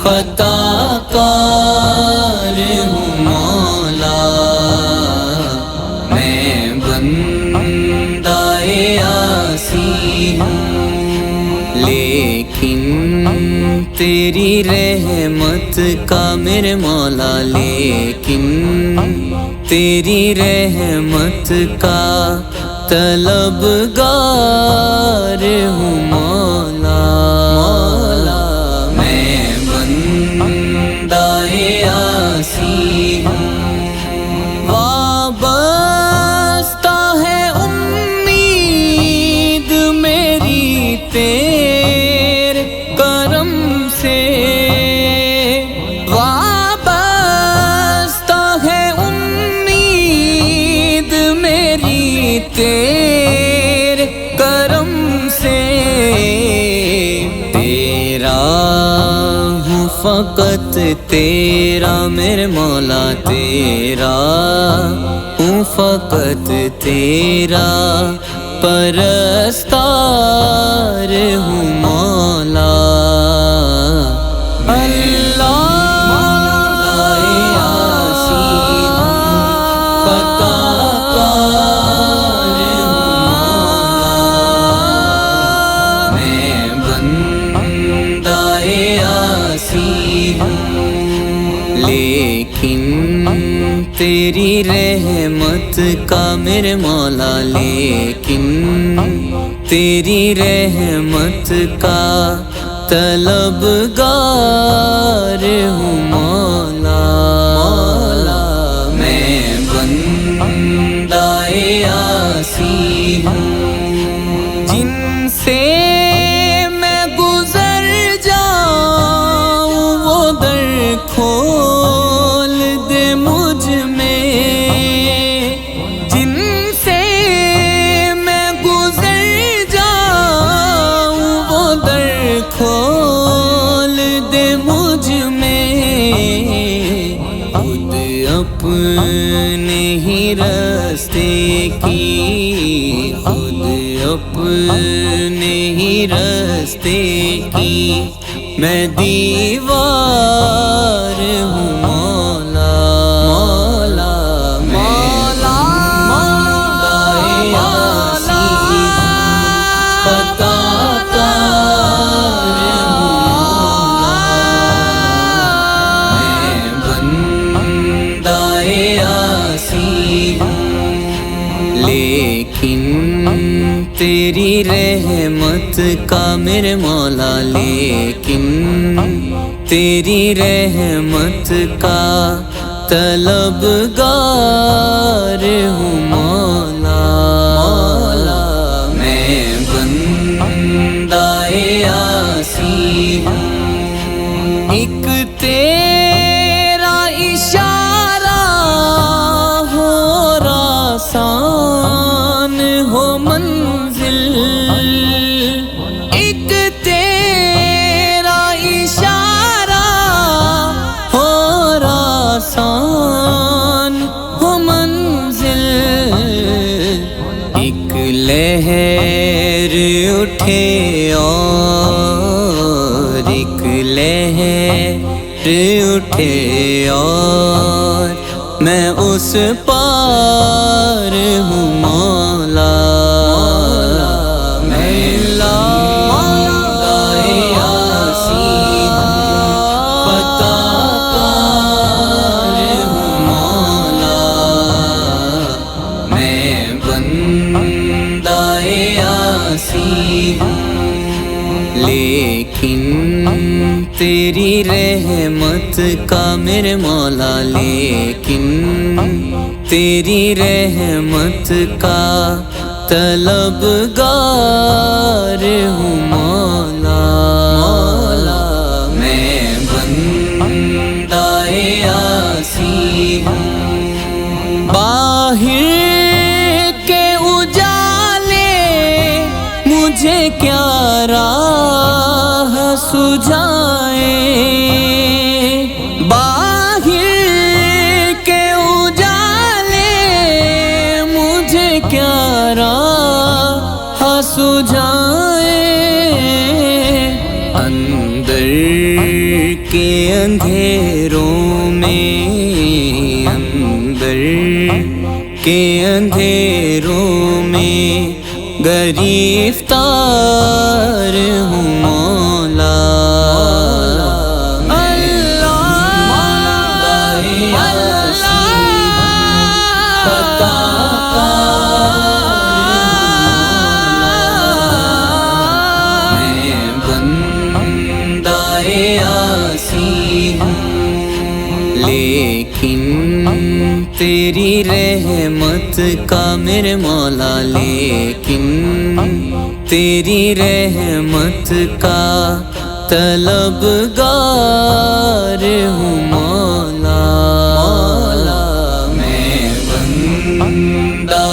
خطا کار ہوں مولا، میں بندہ عاصی ہوں، لیکن تیری رحمت کا میرے مولا، لیکن تیری رحمت کا طلبگار ہوں مولا، وابستہ ہے امید میری تیرے کرم سے، وابستہ ہے امید میری تیرے کرم سے، تیرا ہوں فقط تیرا میرے مولا، تیرا ہوں فقط تیرا پرستار ہوں مولا، لیکن تیری رحمت کا میرے مولا، لیکن تیری رحمت کا طلبگار ہوں مولا، میں بندہ عاصی ہوں، جن سے میں گزر جاؤں وہ در کھول دے مجھ میں، جن سے میں گزر جاؤں وہ در کھول دے مجھ میں، خود اپنے ہی راستے کی، خود اپنے ہی راستے کی میں دیوار ہوں مولا، مولا عاصی خطا کار ہوں مولا، میں بندہ عاصی ہوں، لیکن تیری رحمت کا میرے مولا، لیکن تیری رحمت کا طلبگار ہوں مولا، میں بندہ عاصی ہوں، ایک تیرا اشارہ ہو آسان ہو منزل، ایک تیرا اشارہ ہو آسان ہو منزل، ایک لہر اٹھے اور ایک لہر اٹھے اور میں اس پار ہوں مولا، میں عاصی خطا کار ہوں مولا، میں بندہ عاصی ہوں، لیکن تیری رحمت کا میرے مولا، لیکن تیری رحمت کا طلبگار ہوں مولا، میں بندہ عاصی ہوں، باہر کے کیا راہ سجھائے اندر کے اندھیروں میں، اندر کے اندھیروں میں گرفتار ہوں مولا۔ لیکن تیری رحمت کا میرے مولا، لیکن تیری رحمت کا طلبگار ہوں مولا۔ میں بندہ